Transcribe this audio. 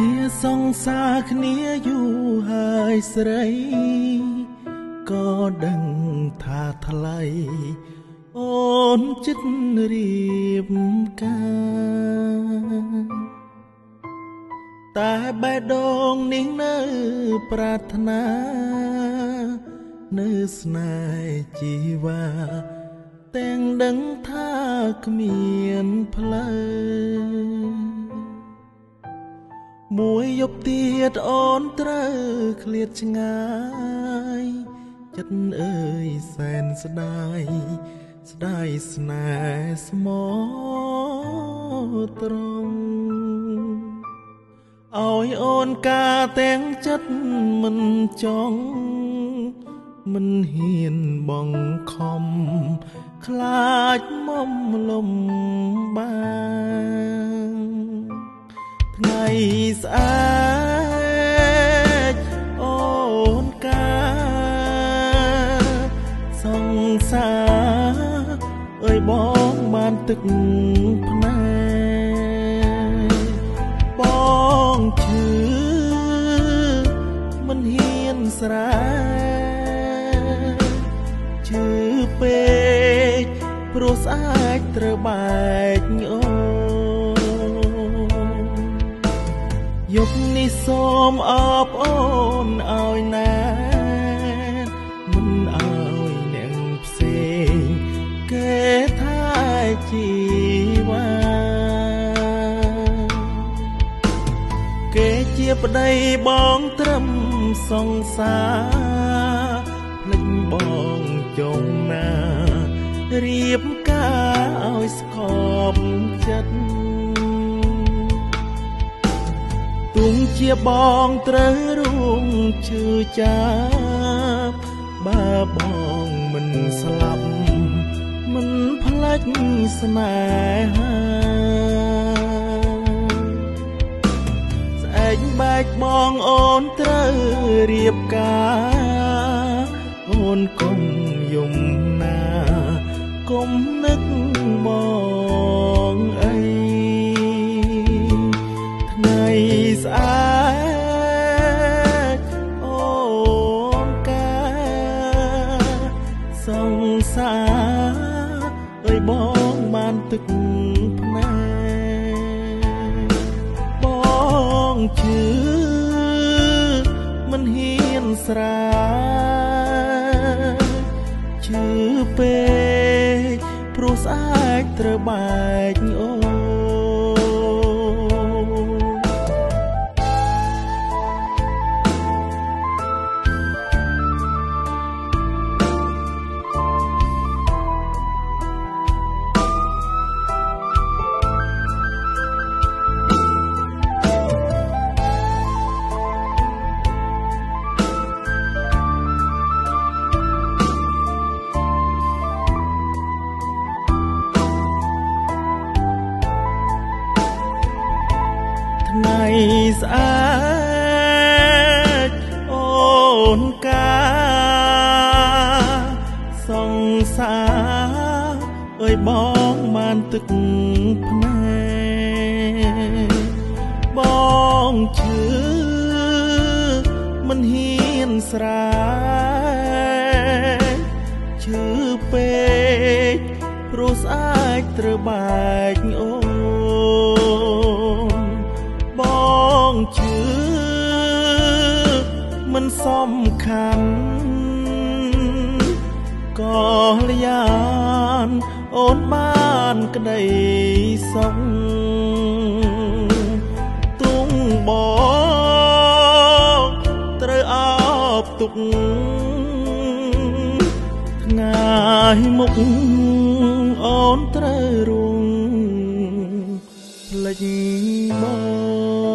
ជាសង្សារគ្នាយូរហើយស្រីក៏ដឹងថាថ្លៃអូនចិត្តរៀបការតែបេះដូងនេះនៅប្រាថ្នានៅស្នេហ៍ជីវ៉ាទាំងដឹងថាគ្មានផ្លូវមួយយប់ទៀតអូនត្រូវឃ្លាតឆ្ងាយចិត្តអើយសែនស្ដាយស្ដាយស្នេហ៍ស្មោះត្រង់ឲ្យអូនការទាំងចិត្តមិនចង់មិនហ៊ានបងខំខ្លាចមុំលំបានថ្ងៃស្អែកអូនការសង្សារអើយបងបានទឹកភ្នែកបងឈឺមិនហ៊ានស្រែឈឺពេកព្រោះស្អែកត្រូវបែកអូយប់នេះសូមអបអូនឲ្យណែមិនឲ្យអ្នកផ្សេងគេថាជីវ៉ាគេជាប្តីបងត្រឹមសង្សារភ្លេចបងចុងណារៀបការឲ្យស្គប់ចិត្តទុំជាបងត្រូវរួមឈឺចាប់បើបងមិនស្លាប់មិនផ្លាច់ស្នេហាស្អែកបែកបងអូនត្រូវរៀបការអូនកុំយំណាកុំនឹកបងអីថ្ងៃស្អែកអូនការសង្សារអើយបងបានទឹកភ្នែកបងឈឺមិនហ៊ានស្រាឈឺពេកព្រោះស្អែកត្រូវបែកអូថ្ងៃស្អែកអូនការសង្សារអើយបងបានទឹកភ្នែកបងឈឺមិនហ៊ានស្រែឈឺពេកព្រោះស្អែកត្រូវបែកអូបងឈឺមិនសំខាន់ក៏លយានអូនបានក្តីសុខទុំបងត្រូវអបទុកថ្ងៃមុខអូនត្រូវរួងភ្លេចបង